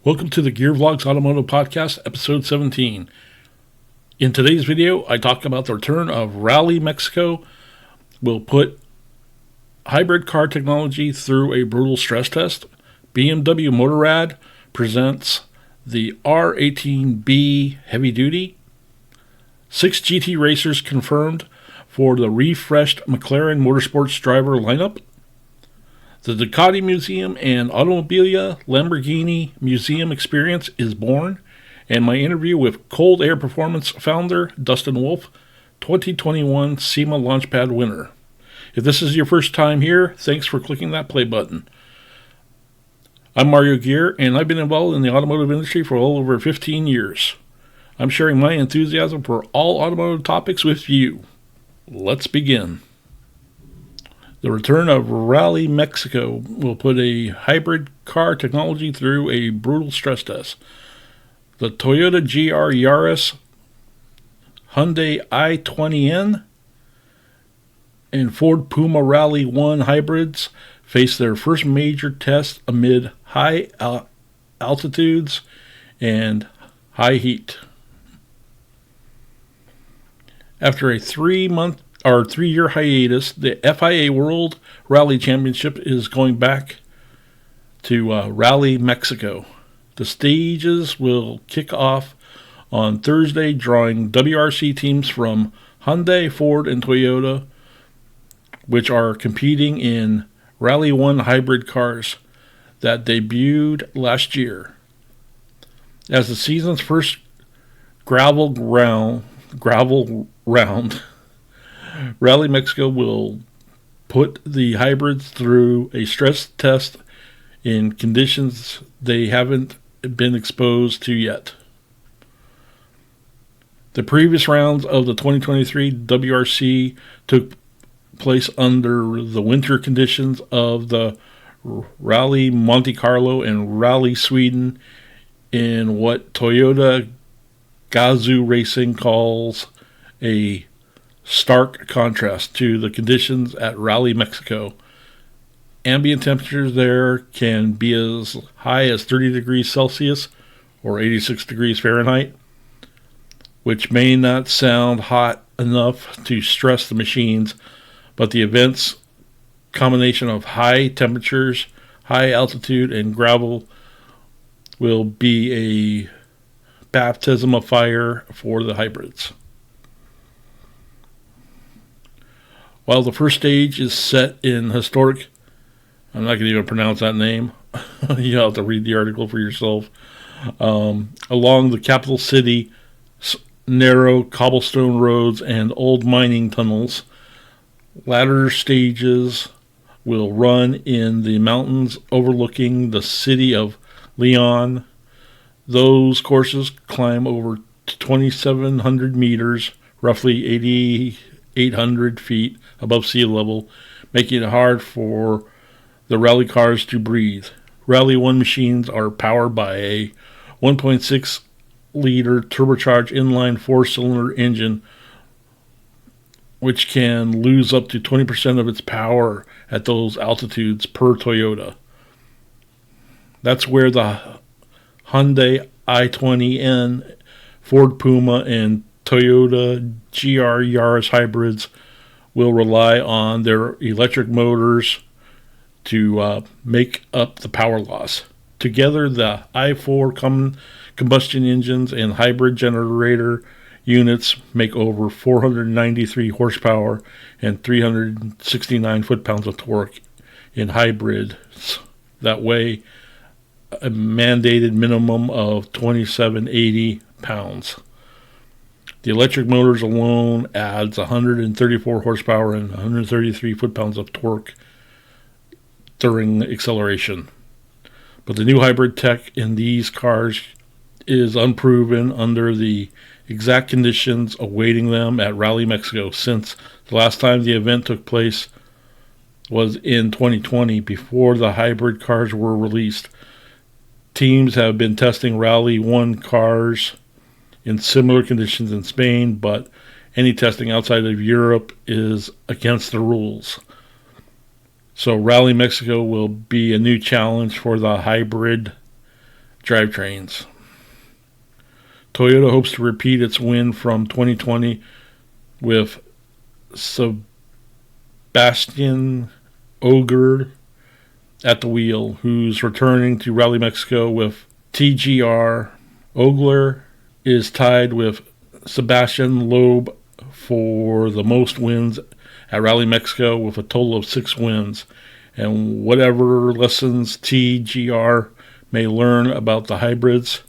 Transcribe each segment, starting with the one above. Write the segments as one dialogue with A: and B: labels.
A: Welcome to the gearvlogz Automotive Podcast, episode 17. In today's video, I talk about the return of Rally Mexico. We'll put hybrid car technology through a brutal stress test. BMW Motorrad presents the R18B Heavy Duty. 6 GT racers confirmed for the refreshed McLaren Motorsports driver lineup. The Ducati Museum and Automobili Lamborghini Museum experience is born, and my interview with Cold Air Performance founder Dustin Woolf, 2021 SEMA Launchpad winner. If this is your first time here, thanks for clicking that play button. I'm Mario Gear, and I've been involved in the automotive industry for well over 15 years. I'm sharing my enthusiasm for all automotive topics with you. Let's begin. The return of Rally Mexico will put a hybrid car technology through a brutal stress test. The Toyota GR Yaris, Hyundai i20N, and Ford Puma Rally 1 hybrids face their first major test amid high altitudes and high heat. After a 3-year hiatus, the FIA World Rally Championship is going back to Rally Mexico. The stages will kick off on Thursday, drawing WRC teams from Hyundai, Ford, and Toyota, which are competing in Rally 1 hybrid cars that debuted last year. As the season's first gravel round, Rally Mexico will put the hybrids through a stress test in conditions they haven't been exposed to yet. The previous rounds of the 2023 WRC took place under the winter conditions of the Rally Monte Carlo and Rally Sweden in what Toyota Gazoo Racing calls a stark contrast to the conditions at Rally Mexico. Ambient temperatures there can be as high as 30 degrees Celsius or 86 degrees Fahrenheit, which may not sound hot enough to stress the machines, but the event's combination of high temperatures, high altitude, and gravel will be a baptism of fire for the hybrids. While the first stage is set in historic, I'm not going to even pronounce that name. You'll have to read the article for yourself. Along the capital city, narrow cobblestone roads and old mining tunnels, latter stages will run in the mountains overlooking the city of Leon. Those courses climb over 2,700 meters, roughly 800 feet above sea level, making it hard for the rally cars to breathe. Rally 1 machines are powered by a 1.6 liter turbocharged inline 4-cylinder engine, which can lose up to 20% of its power at those altitudes per Toyota. That's where the Hyundai i20N, Ford Puma, and Toyota GR Yaris hybrids will rely on their electric motors to make up the power loss. Together, the i4 combustion engines and hybrid generator units make over 493 horsepower and 369 foot-pounds of torque in hybrids that weigh a mandated minimum of 2,780 pounds. The electric motors alone adds 134 horsepower and 133 foot-pounds of torque during acceleration. But the new hybrid tech in these cars is unproven under the exact conditions awaiting them at Rally Mexico, since the last time the event took place was in 2020, before the hybrid cars were released. Teams have been testing Rally 1 cars in similar conditions in Spain, but any testing outside of Europe is against the rules. So Rally Mexico will be a new challenge for the hybrid drivetrains. Toyota hopes to repeat its win from 2020 with Sebastian Ogier at the wheel, who's returning to Rally Mexico with TGR. Ogier is tied with Sebastian Loeb for the most wins at Rally Mexico with a total of 6 wins. And whatever lessons TGR may learn about the hybrids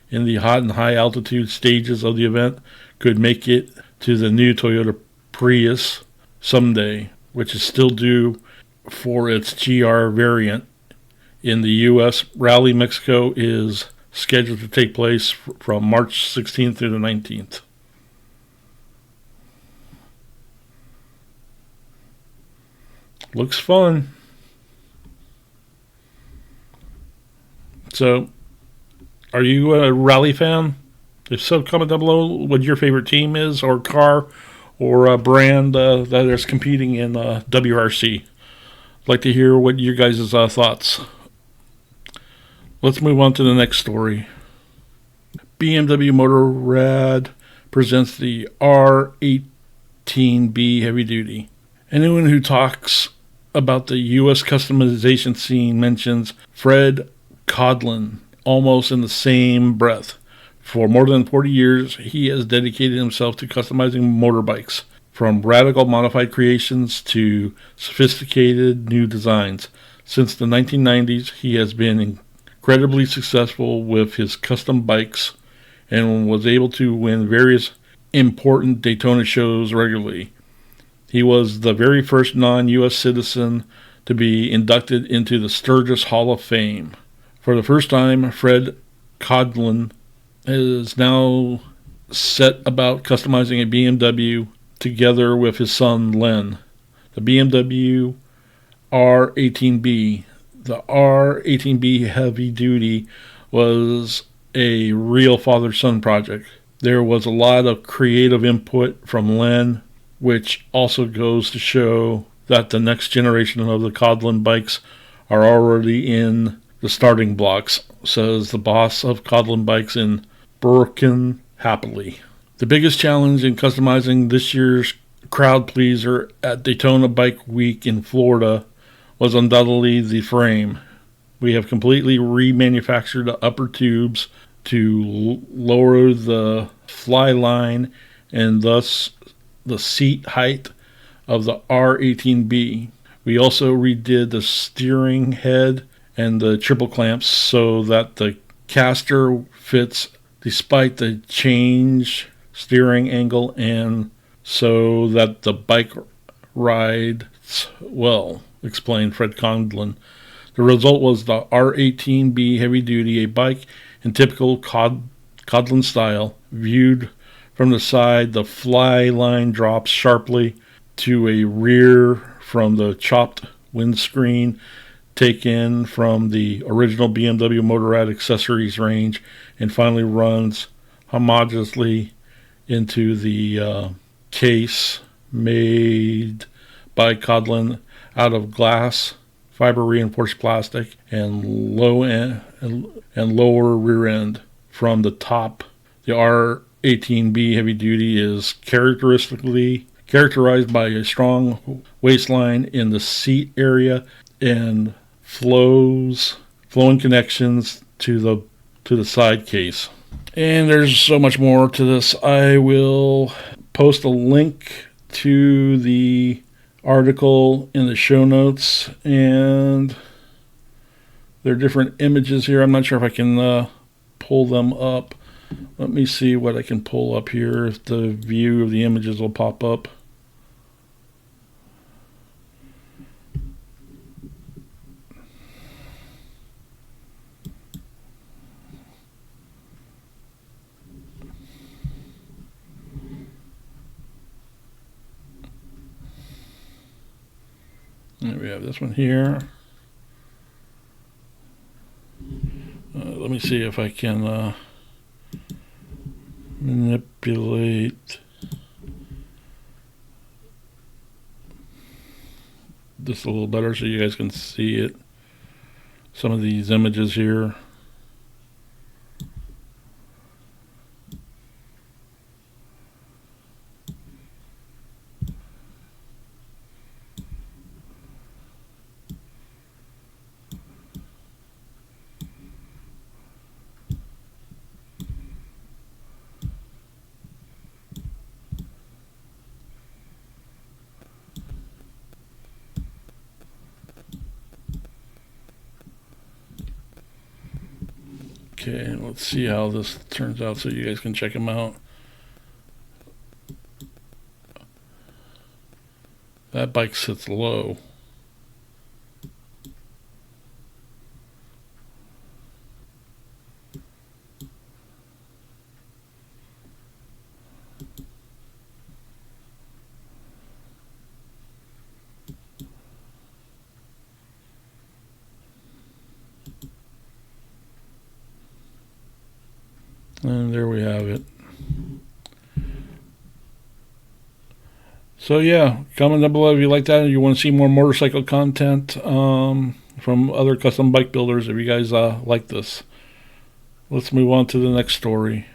A: in the hot and high altitude stages of the event could make it to the new Toyota Prius someday, which is still due for its GR variant. In the U.S., Rally Mexico is scheduled to take place from March 16th through the 19th. Looks fun. So, are you a rally fan? If so, comment down below what your favorite team is, or car, or a brand that is competing in WRC. I'd like to hear what your guys' thoughts. Let's move on to the next story. BMW Motorrad presents the R18B Heavy Duty. Anyone who talks about the U.S. customization scene mentions Fred Codlin almost in the same breath. For more than 40 years, he has dedicated himself to customizing motorbikes, from radical modified creations to sophisticated new designs. Since the 1990s, he has been incredibly successful with his custom bikes and was able to win various important Daytona shows regularly. He was the very first non-U.S. citizen to be inducted into the Sturgis Hall of Fame. For the first time, Fred Codlin is now set about customizing a BMW together with his son Len. The BMW R18B. The R18B Heavy Duty was a real father-son project. There was a lot of creative input from Len, which also goes to show that the next generation of the Codlin bikes are already in the starting blocks, says the boss of Codlin Bikes in Broken Happily. The biggest challenge in customizing this year's crowd pleaser at Daytona Bike Week in Florida was undoubtedly the frame. We have completely remanufactured the upper tubes to lower the fly line and thus the seat height of the R18B. We also redid the steering head and the triple clamps so that the caster fits despite the change steering angle and so that the bike rides well, explained Fred Condlin. The result was the R18B Heavy Duty, a bike in typical Codlin style. Viewed from the side, the fly line drops sharply to a rear from the chopped windscreen taken from the original BMW Motorrad accessories range and finally runs homogeneously into the case made by Codlin out of glass, fiber reinforced plastic, and lower rear end. From the top, the R18B Heavy Duty is characterized by a strong waistline in the seat area and flowing connections to the side case. And there's so much more to this. I will post a link to the article in the show notes, and there are different images here. I'm not sure if I can pull them up. Let me see what I can pull up here, if the view of the images will pop up. There we have this one here. Let me see if I can manipulate this a little better so you guys can see it. Some of these images here. Okay, let's see how this turns out so you guys can check them out. That bike sits low. And there we have it. So yeah, comment down below if you like that and you want to see more motorcycle content from other custom bike builders if you guys like this. Let's move on to the next story.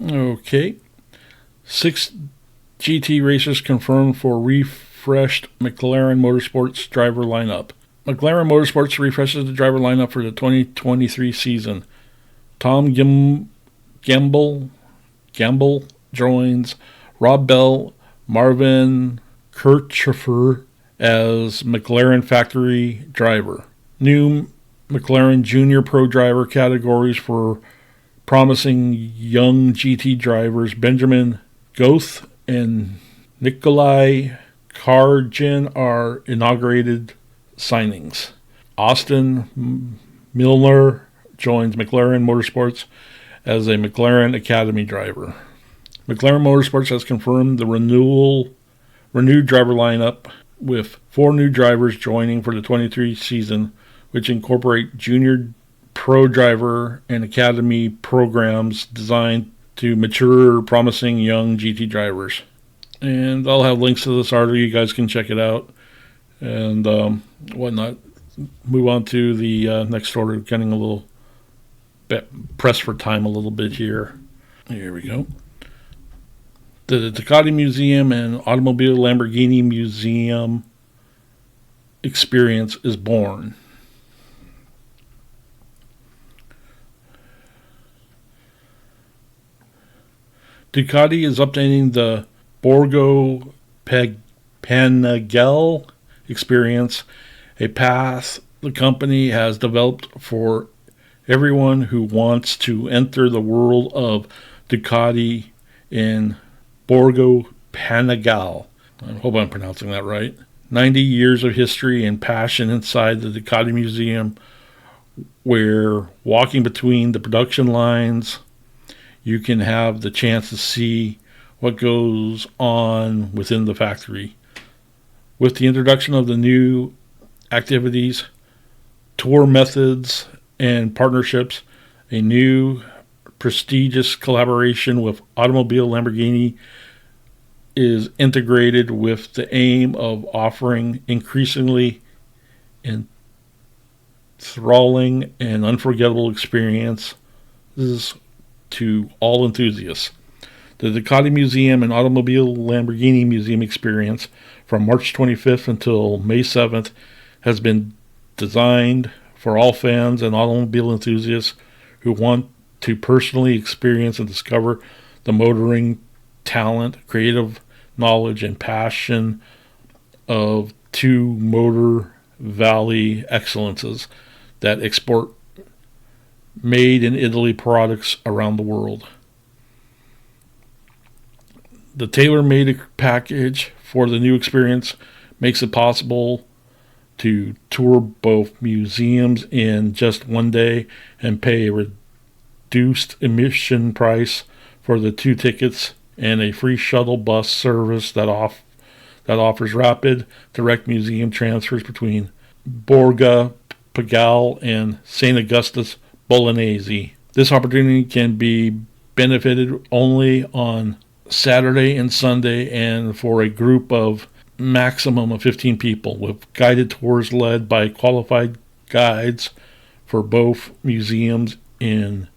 A: Okay. 6 GT racers confirmed for refreshed McLaren Motorsports driver lineup. McLaren Motorsports refreshes the driver lineup for the 2023 season. Tom Gamble joins Rob Bell, Marvin Kirchhofer as McLaren factory driver. New McLaren Junior Pro driver categories for promising young GT drivers Benjamin Goth and Nikolai Karjan are inaugurated signings. Austin Milner joins McLaren Motorsports as a McLaren Academy driver. McLaren Motorsports has confirmed the renewed driver lineup with 4 new drivers joining for the 23 season, which incorporate junior pro driver and academy programs designed to mature promising young GT drivers. And I'll have links to this article. You guys can check it out and whatnot. Move on to the next story. Getting a little bit pressed for time a little bit here. Here we go. The Ducati Museum and Automobili Lamborghini Museum experience is born. Ducati is updating the Borgo Panigale experience, a path the company has developed for everyone who wants to enter the world of Ducati in Borgo Panigale. I hope I'm pronouncing that right. 90 years of history and passion inside the Ducati Museum, where walking between the production lines, you can have the chance to see what goes on within the factory. With the introduction of the new activities, tour methods, and partnerships, a new prestigious collaboration with Automobili Lamborghini is integrated with the aim of offering increasingly enthralling and unforgettable experiences to all enthusiasts. The Ducati Museum and Automobili Lamborghini Museum experience from March 25th until May 7th has been designed for all fans and automobile enthusiasts who want to personally experience and discover the motoring talent, creative knowledge, and passion of 2 Motor Valley excellences that export made in Italy products around the world. The tailor-made package for the new experience makes it possible to tour both museums in just one day and pay a reduced admission price for the 2 tickets and a free shuttle bus service that offers rapid, direct museum transfers between Borga Panigale and St. Augustus Bolognese. This opportunity can be benefited only on Saturday and Sunday and for a group of maximum of 15 people, with guided tours led by qualified guides for both museums in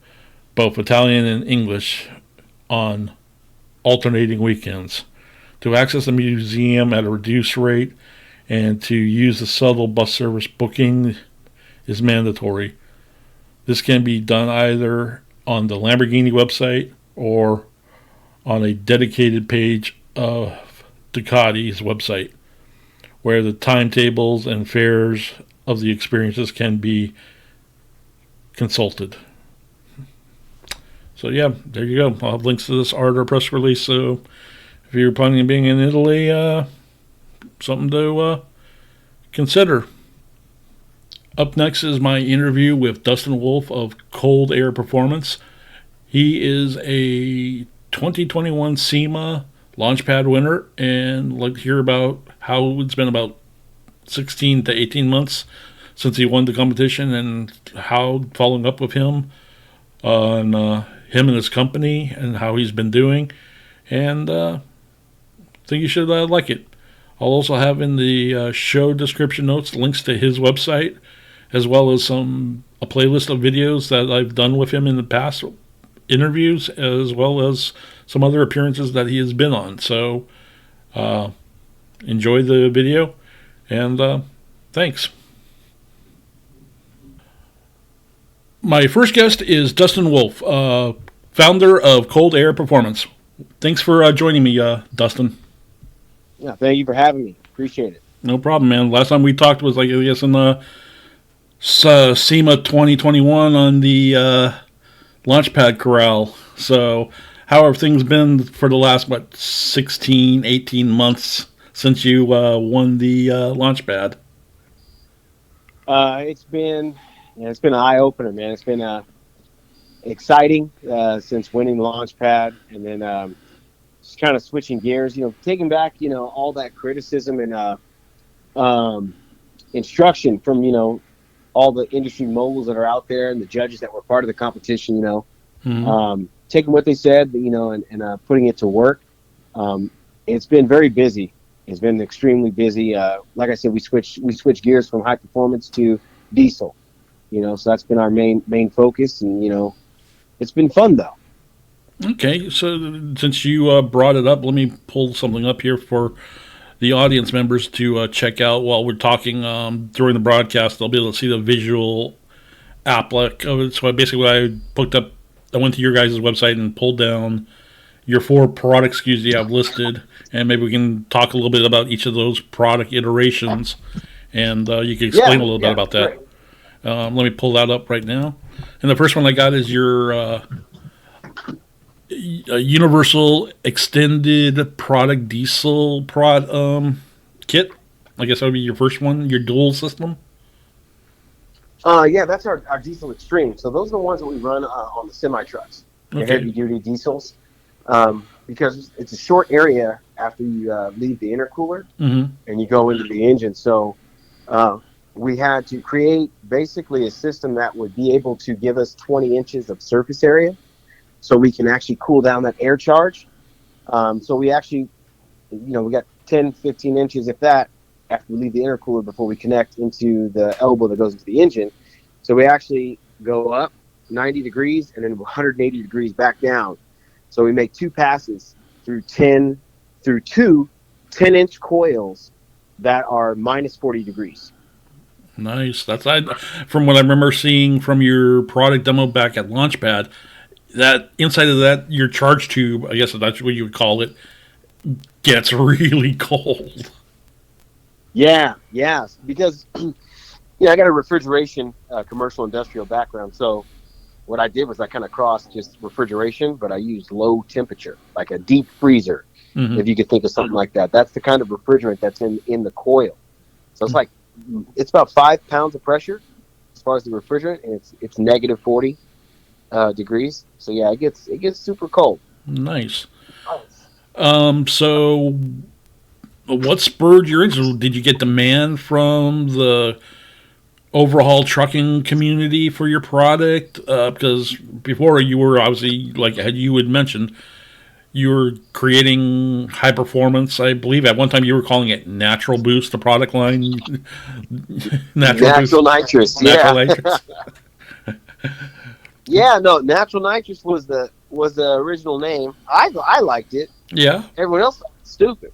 A: both Italian and English on alternating weekends. To access the museum at a reduced rate and to use the shuttle bus service, booking is mandatory. This can be done either on the Lamborghini website or on a dedicated page of Ducati's website, where the timetables and fares of the experiences can be consulted. So yeah, there you go. I'll have links to this art press release. So if you're planning on being in Italy, something to consider. Up next is my interview with Dustin Woolf of Cold Air Performance. He is a 2021 SEMA Launchpad winner, and I'd like to hear about how it's been about 16 to 18 months since he won the competition, and how following up with him on him and his company and how he's been doing. And I think you should like it. I'll also have in the show description notes links to his website, as well as a playlist of videos that I've done with him in the past, interviews, as well as some other appearances that he has been on. So enjoy the video, and thanks. My first guest is Dustin Woolf, founder of Cold Air Performance. Thanks for joining me, Dustin.
B: Yeah, thank you for having me. Appreciate it.
A: No problem, man. Last time we talked was, I guess, in the SEMA 2021 on the Launchpad Corral. So how have things been for the last, 16, 18 months since you won the Launchpad?
B: It's been an eye-opener, man. It's been exciting since winning the Launchpad, and then just kind of switching gears, taking back, all that criticism and instruction from, all the industry moguls that are out there and the judges that were part of the competition, taking what they said, and putting it to work. It's been very busy. It's been extremely busy. Like I said, we switched gears from high performance to diesel, so that's been our main focus, and, it's been fun though.
A: Okay, so since you brought it up, let me pull something up here for the audience members to check out while we're talking during the broadcast. They'll be able to see the visual applet of it. So basically I went to your guys' website and pulled down your 4 product SKUs you have listed, and maybe we can talk a little bit about each of those product iterations, and you can explain a little bit about that. Let me pull that up right now. And the first one I got is your universal extended product diesel kit. I guess that would be your first one, your dual system.
B: Yeah, that's our diesel extreme. So those are the ones that we run on the semi trucks, the heavy duty diesels, because it's a short area after you leave the intercooler and you go into the engine. So we had to create basically a system that would be able to give us 20 inches of surface area, so we can actually cool down that air charge. So we actually, we got 10, 15 inches, if that, after we leave the intercooler before we connect into the elbow that goes into the engine. So we actually go up 90 degrees and then 180 degrees back down. So we make 2 passes through two 10-inch coils that are minus 40 degrees.
A: Nice. That's from what I remember seeing from your product demo back at Launchpad. That inside of that, your charge tube, I guess that's what you would call it, gets really cold.
B: Yeah, because I got a refrigeration commercial industrial background. So what I did was I kind of crossed just refrigeration, but I used low temperature, like a deep freezer, if you could think of something like that. That's the kind of refrigerant that's in the coil. So it's it's about 5 pounds of pressure as far as the refrigerant, and it's negative 40 degrees. So yeah, it gets super cold.
A: Nice. So what spurred your interest? Did you get demand from the overhaul trucking community for your product? Because before you were obviously, like you had mentioned, you were creating high performance. I believe at one time you were calling it Natural Boost, the product line.
B: Natural nitrous. Yeah, no, Natural Nitrous was the original name. I liked it.
A: Yeah.
B: Everyone else thought it was stupid.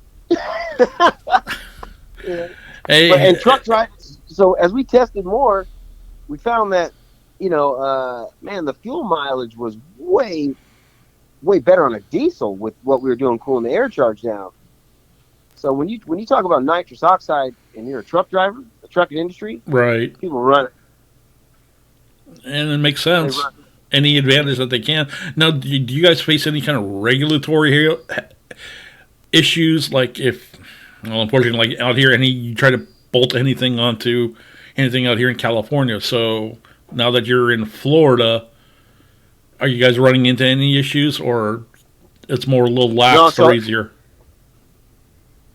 A: Hey.
B: And truck drivers. So as we tested more, we found that the fuel mileage was way better on a diesel with what we were doing cooling the air charge down. So when you talk about nitrous oxide and you're a truck driver, the trucking industry,
A: right?
B: People run it.
A: And it makes sense. Any advantage that they can. Now, do you guys face any kind of regulatory issues? Like if, well, unfortunately, like out here, you try to bolt anything onto anything out here in California. So now that you're in Florida, are you guys running into any issues, or it's more a little lax or easier?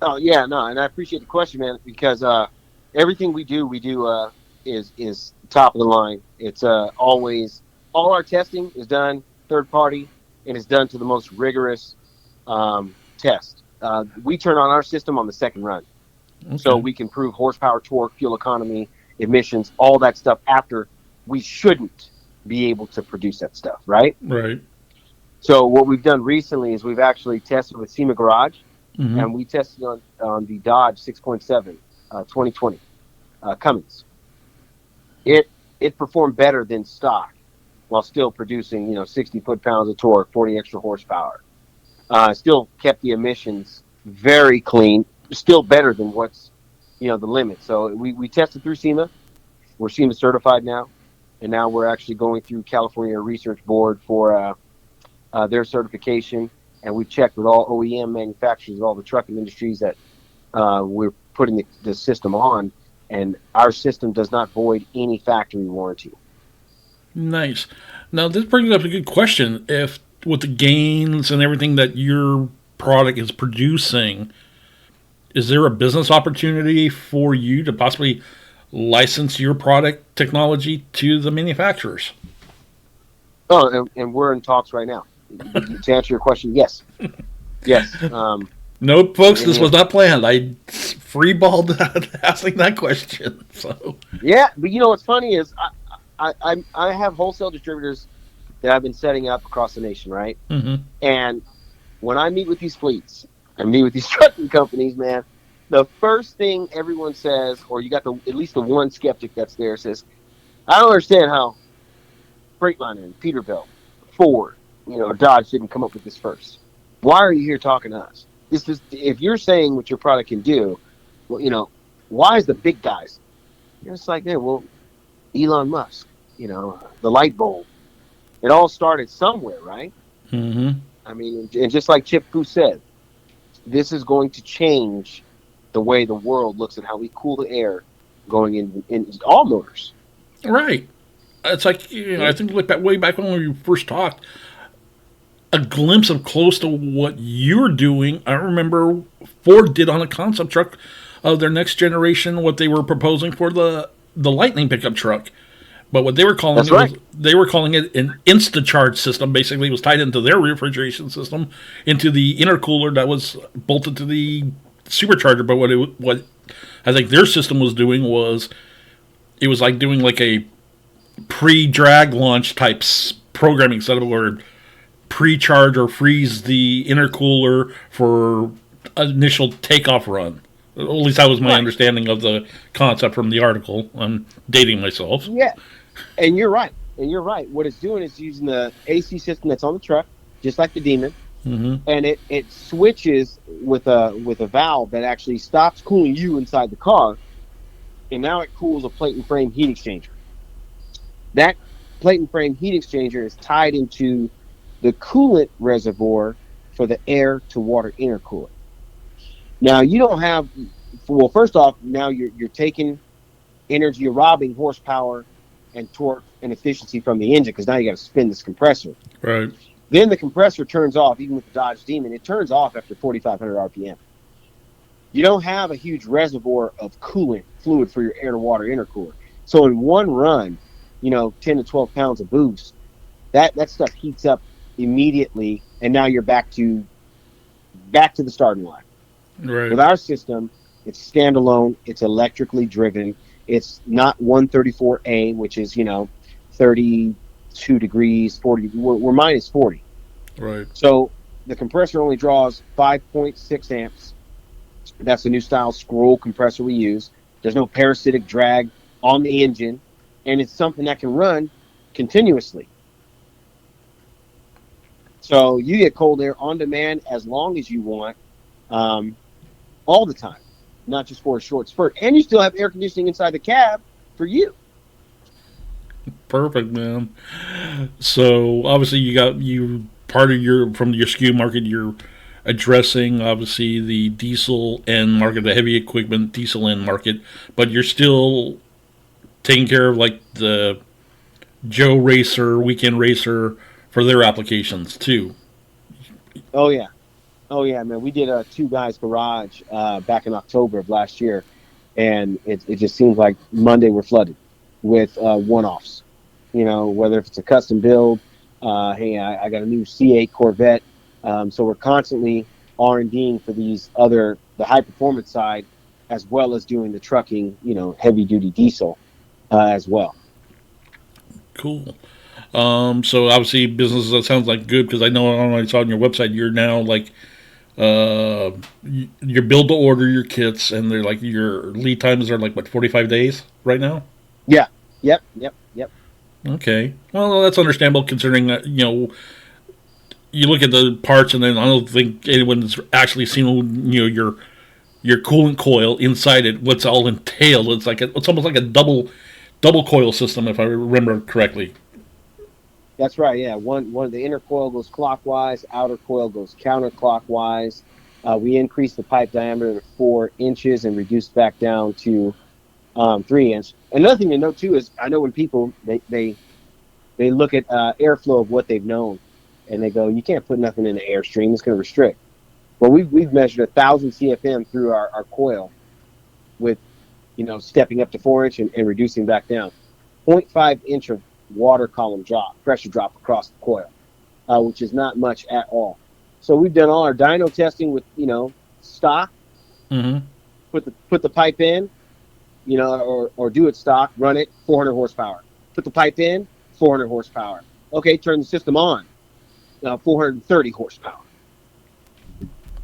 B: Oh yeah, no, and I appreciate the question, man, because everything we do is top of the line. It's always, all our testing is done third party, and it's done to the most rigorous test. We turn on our system on the second run, so we can prove horsepower, torque, fuel economy, emissions, all that stuff after we shouldn't be able to produce that stuff, right?
A: Right.
B: So what we've done recently is we've actually tested with SEMA Garage, and we tested on the Dodge 6.7 2020 Cummins. It performed better than stock while still producing 60 foot-pounds of torque, 40 extra horsepower. Still kept the emissions very clean, still better than what's the limit. So we tested through SEMA. We're SEMA certified now, and now we're actually going through California Research Board for their certification. And we've checked with all OEM manufacturers, all the trucking industries that we're putting the system on, and our system does not void any factory warranty.
A: Nice. Now, this brings up a good question. If with the gains and everything that your product is producing, is there a business opportunity for you to possibly license your product technology to the manufacturers?
B: Oh, and we're in talks right now. To answer your question, yes. Yes.
A: No, folks, this was not planned. I freeballed asking that question. So
B: yeah, but what's funny is I have wholesale distributors that I've been setting up across the nation, right? And when I meet with these fleets, I meet with these trucking companies, man, the first thing everyone says, or you got at least the one skeptic that's there, says, I don't understand how Freightliner and Peterbilt, Ford, Dodge didn't come up with this first. Why are you here talking to us? If you're saying what your product can do, well, why is the big guys? It's like, yeah, well, Elon Musk, the light bulb. It all started somewhere, right? I mean, and just like Chip Fu said, this is going to change the way the world looks at how we cool the air going in all motors.
A: Right. It's like, I think way back when we first talked, a glimpse of close to what you're doing. I remember Ford did on a concept truck of their next generation, what they were proposing for the Lightning pickup truck. But what they were calling they were calling it an Instacharge system. Basically, it was tied into their refrigeration system, into the intercooler that was bolted to the supercharger. But what I think their system was doing was, it was like doing like a pre-drag launch type programming setup where pre-charge or freeze the intercooler for initial takeoff run. At least that was my understanding of the concept from the article. I'm dating myself.
B: Yeah, and you're right. What it's doing is using the AC system that's on the truck, just like the Demon, and it switches with a valve that actually stops cooling you inside the car, and now it cools a plate and frame heat exchanger. That plate and frame heat exchanger is tied into the coolant reservoir for the air to water intercooler. Now you don't have, well, first off, now you're taking energy, you're robbing horsepower and torque and efficiency from the engine, because now you got to spin this compressor.
A: Right.
B: Then the compressor turns off, even with the Dodge Demon, it turns off after 4,500 RPM. You don't have a huge reservoir of coolant fluid for your air to water intercooler. So in one run, 10 to 12 pounds of boost, that stuff heats up immediately, and now you're back to the starting line.
A: Right.
B: With our system, it's standalone, it's electrically driven, it's not 134A, which is 32 degrees, 40. We're minus 40.
A: Right.
B: So the compressor only draws 5.6 amps. That's the new style scroll compressor we use. There's no parasitic drag on the engine, and it's something that can run continuously. So you get cold air on demand as long as you want, all the time, not just for a short spurt. And you still have air conditioning inside the cab for you.
A: Perfect, man. So obviously you part of your from your SKU market, you're addressing obviously the diesel end market, the heavy equipment diesel end market, but you're still taking care of like the Joe Racer, Weekend Racer for their applications too.
B: Oh yeah, oh yeah, man. We did a two guys garage back in October of last year, and it just seems like Monday we're flooded with one-offs. You know, whether if it's a custom build, hey, I got a new C8 Corvette, so we're constantly R&Ding for the high performance side, as well as doing the trucking, heavy duty diesel as well.
A: Cool. So obviously business that sounds like good because I know I saw on your website you're now like you're build to order your kits and they're like your lead times are like what 45 days right now.
B: Yeah. Yep. Yep. Yep.
A: Okay, well that's understandable considering that you look at the parts and then I don't think anyone's actually seen your coolant coil inside it. What's all entailed? It's almost like a double coil system if I remember correctly.
B: That's right. Yeah. One of the inner coil goes clockwise, outer coil goes counterclockwise. We increased the pipe diameter to 4 inches and reduced back down to 3 inch. Another thing to note too is I know when people they look at airflow of what they've known, and they go, you can't put nothing in the airstream; it's going to restrict. Well, we've measured 1,000 CFM through our coil with stepping up to 4 inch and reducing back down. 0.5 inch of water column drop, pressure drop across the coil, which is not much at all. So we've done all our dyno testing with stock.
A: Mm-hmm.
B: Put the pipe in, or do it stock, run it 400 horsepower. Put the pipe in, 400 horsepower. Okay, turn the system on, 430 horsepower.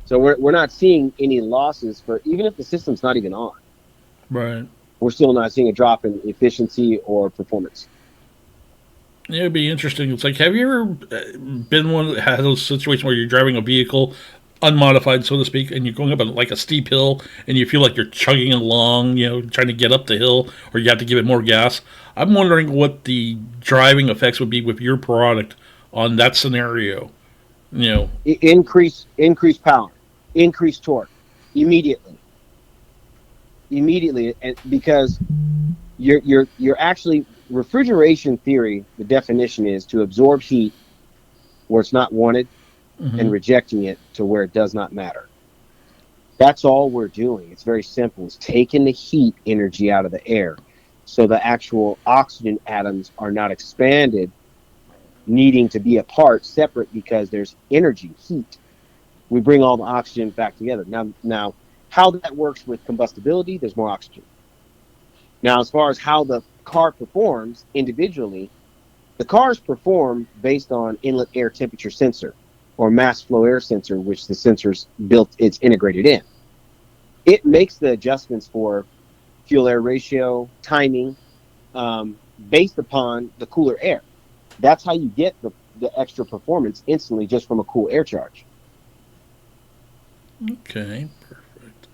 B: So we're not seeing any losses for even if the system's not even on.
A: Right.
B: We're still not seeing a drop in efficiency or performance.
A: Yeah, it'd be interesting. It's like, have you ever been one that had those situations where you're driving a vehicle, unmodified, so to speak, and you're going up like a steep hill, and you feel like you're chugging along, trying to get up the hill, or you have to give it more gas? I'm wondering what the driving effects would be with your product on that scenario.
B: Increase power, increase torque immediately, and because you're actually refrigeration theory. The definition is to absorb heat where it's not wanted,
A: Mm-hmm.
B: and rejecting it to where it does not matter. That's all we're doing. It's very simple. It's taking the heat energy out of the air, so the actual oxygen atoms are not expanded, needing to be apart, separate, because there's energy, heat. We bring all the oxygen back together. Now, how that works with combustibility, there's more oxygen. Now, as far as how the car performs individually, the cars perform based on inlet air temperature sensor or mass flow air sensor, which the sensor's built, it's integrated in. It makes the adjustments for fuel air ratio, timing, based upon the cooler air. That's how you get the extra performance instantly just from a cool air charge.
A: Okay, perfect.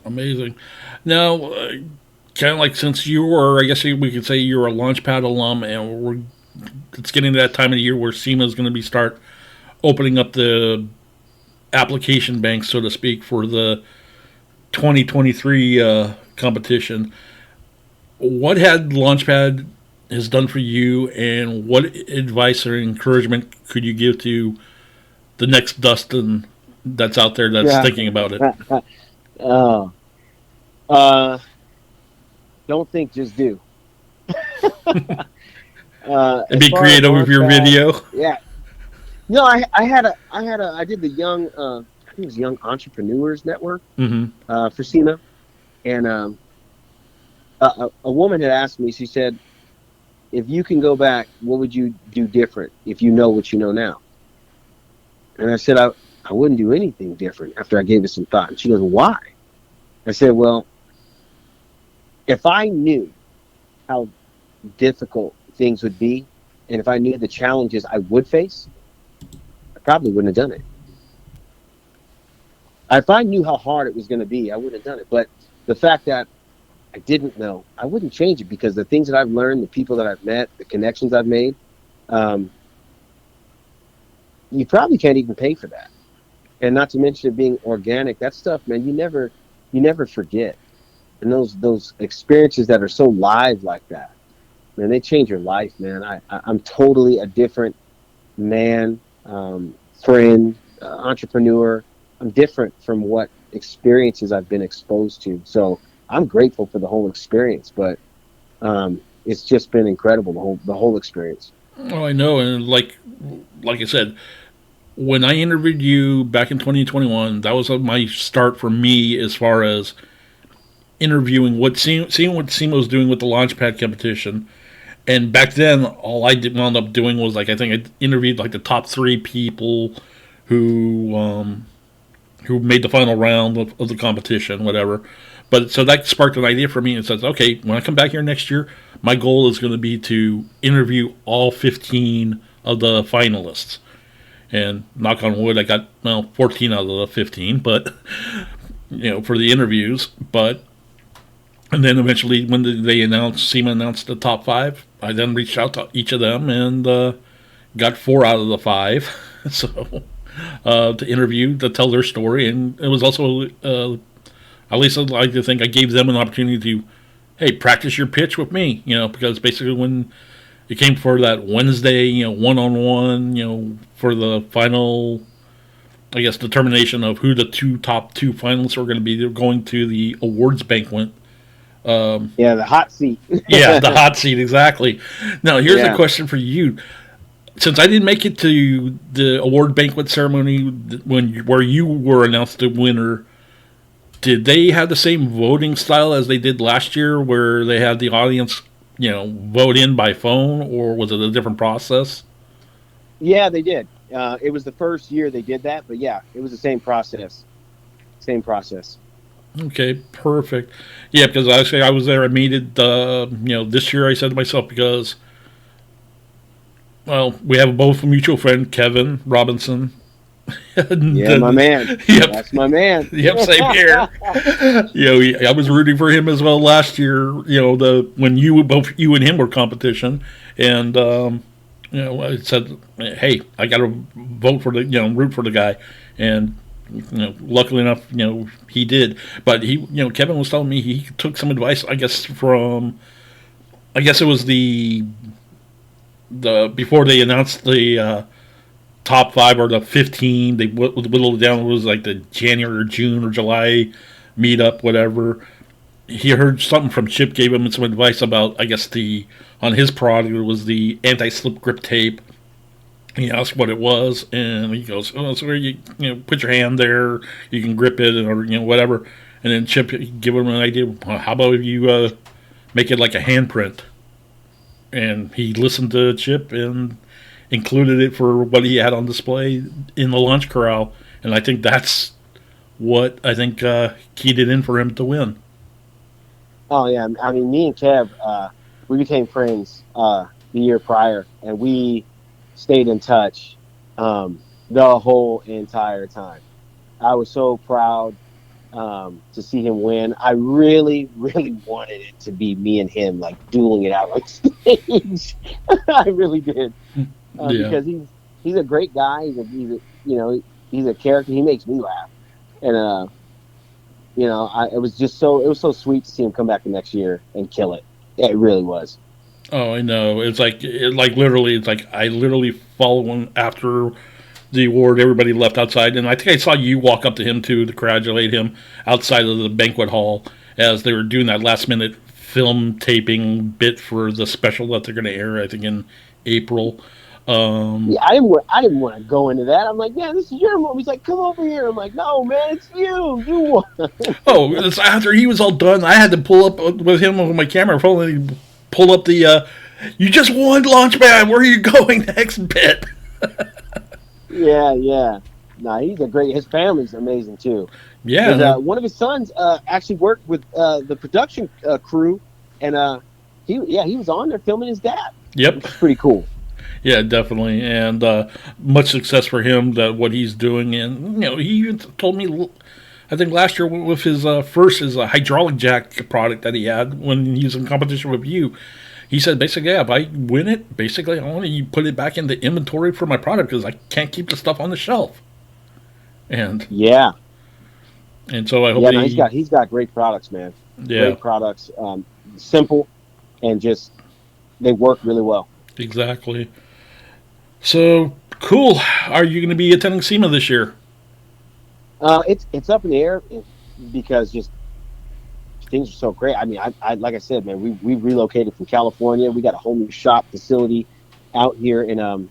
A: Amazing. Now, kind of like since you were, I guess we could say you're a Launchpad alum, and it's getting to that time of the year where SEMA is going to be start opening up the application bank, so to speak, for the 2023 competition. What had Launchpad has done for you, and what advice or encouragement could you give to the next Dustin that's out there that's thinking about it?
B: Don't think, just do.
A: And be creative with your video.
B: Yeah. No, I did the young, I think it was Young Entrepreneurs Network for SEMA, and a woman had asked me. She said, "If you can go back, what would you do different if you know what you know now?" And I said, I wouldn't do anything different after I gave it some thought. And she goes, "Why?" I said, "Well, if I knew how difficult things would be, and if I knew the challenges I would face, I probably wouldn't have done it. If I knew how hard it was going to be, I wouldn't have done it. But the fact that I didn't know, I wouldn't change it, because the things that I've learned, the people that I've met, the connections I've made, you probably can't even pay for that. And not to mention it being organic, that stuff, man, you never forget. And those experiences that are so live like that, man, they change your life, man. I'm totally a different man, friend, entrepreneur. I'm different from what experiences I've been exposed to. So I'm grateful for the whole experience, but it's just been incredible, the whole experience.
A: Oh, I know, and like I said, when I interviewed you back in 2021, that was my start for me as far as interviewing seeing what SEMA was doing with the Launchpad competition. And back then, all I wound up doing was, like, I think I interviewed like the top 3 people who made the final round of the competition, whatever. But so that sparked an idea for me, and says, okay, when I come back here next year, my goal is going to be to interview all 15 of the finalists. And knock on wood, I got 14 out of the 15, but for the interviews. And then eventually, when SEMA announced the top 5, I then reached out to each of them and got 4 out of the 5. So to interview, to tell their story, and it was also at least I'd like to think I gave them an opportunity to, hey, practice your pitch with me, because basically when it came for that Wednesday, one-on-one, for the final, I guess, determination of who the top two finalists are going to be. They're going to the awards banquet.
B: The hot seat.
A: Yeah, the hot seat, exactly. Now, here's a question for you. Since I didn't make it to the award banquet ceremony where you were announced the winner, did they have the same voting style as they did last year, where they had the audience, vote in by phone, or was it a different process?
B: Yeah, they did. It was the first year they did that, but yeah, it was the same process.
A: Okay, perfect. Yeah, because actually I was there. I made it, this year I said to myself, because, well, we have both a mutual friend, Kevin Robinson.
B: Yeah, my man.
A: Yep.
B: That's my man.
A: Yep, same here. I was rooting for him as well last year, when you and him were competition. And, I said, hey, I got to vote for root for the guy. And, luckily enough, he did. But Kevin was telling me he took some advice, I guess it was the before they announced the top 5 or the 15, they whittled it down. It was like the January or June or July meetup, whatever. He heard something from Chip, gave him some advice about, I guess, on his product, it was the anti-slip grip tape. He asked what it was, and he goes, "Oh, so where you put your hand there, you can grip it, or whatever." And then Chip gave him an idea. How about if you make it like a handprint? And he listened to Chip and included it for what he had on display in the launch corral. And I think that's what keyed it in for him to win.
B: Oh yeah, I mean, me and Kev, we became friends the year prior, and we stayed in touch the whole entire time. I was so proud to see him win. I really, really wanted it to be me and him, like, dueling it out on stage. I really did, because he's a great guy. He's a character. He makes me laugh, and it was so sweet to see him come back the next year and kill it. It really was.
A: Oh, I know. It's literally, it's like I literally followed him after the award. Everybody left outside, and I think I saw you walk up to him too to congratulate him outside of the banquet hall as they were doing that last minute film taping bit for the special that they're going to air, I think, in April.
B: I didn't want to go into that. I'm like, man, this is your mom. He's like, come over here. I'm like, no, man, it's you. You won.
A: Oh, it's after he was all done. I had to pull up with him with my camera, pull up the you just won Launchpad, where are you going next bit?
B: Yeah. No, he's his family's amazing too.
A: Yeah.
B: One of his sons actually worked with the production crew, and he was on there filming his dad.
A: Yep.
B: Which is pretty cool.
A: Yeah, definitely, and much success for him, that what he's doing. And he even told me, I I think last year with his his hydraulic jack product that he had when he was in competition with you. He said basically, yeah, if I win it, basically I want to put it back into inventory for my product because I can't keep the stuff on the shelf. And
B: yeah,
A: and so I hope
B: he's got great products, man.
A: Yeah.
B: Great products, simple, and just they work really well.
A: Exactly. So cool. Are you going to be attending SEMA this year?
B: It's up in the air because just things are so great. I mean, I like I said, man, we relocated from California. We got a whole new shop facility out here in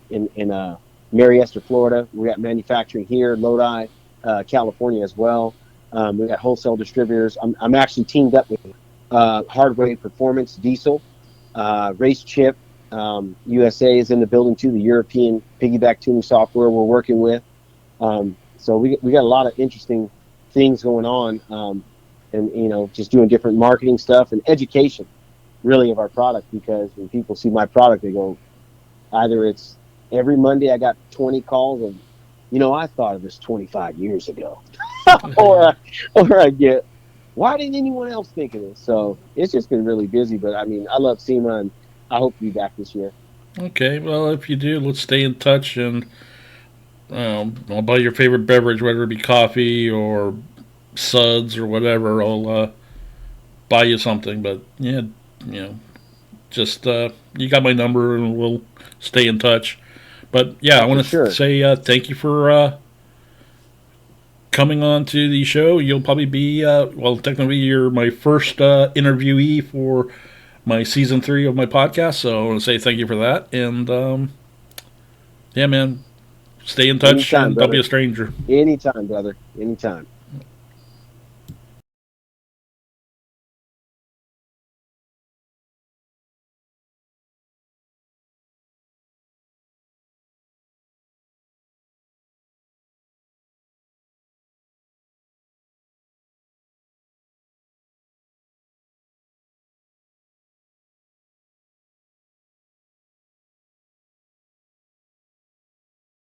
B: Marietta, Florida. We got manufacturing here, Lodi, California as well. We got wholesale distributors. I'm actually teamed up with Hardway Performance Diesel, Race Chip. USA is in the building too. The European piggyback tuning software we're working with. So we got a lot of interesting things going on. And just doing different marketing stuff and education really of our product, because when people see my product, they go, either it's every Monday I got 20 calls of, I thought of this 25 years ago, or I get, why didn't anyone else think of this? So it's just been really busy, but I mean, I love SEMA and I hope to be back this year.
A: Okay. Well, if you do, let's stay in touch, and I'll buy your favorite beverage, whether it be coffee or suds or whatever. I'll buy you something, but yeah, just you got my number and we'll stay in touch. But yeah, I want to say thank you for coming on to the show. You'll probably be technically you're my first interviewee for my season 3 of my podcast, so I want to say thank you for that. And yeah, man, stay in touch.
B: Anytime,
A: and don't be a stranger.
B: Anytime, brother. Anytime.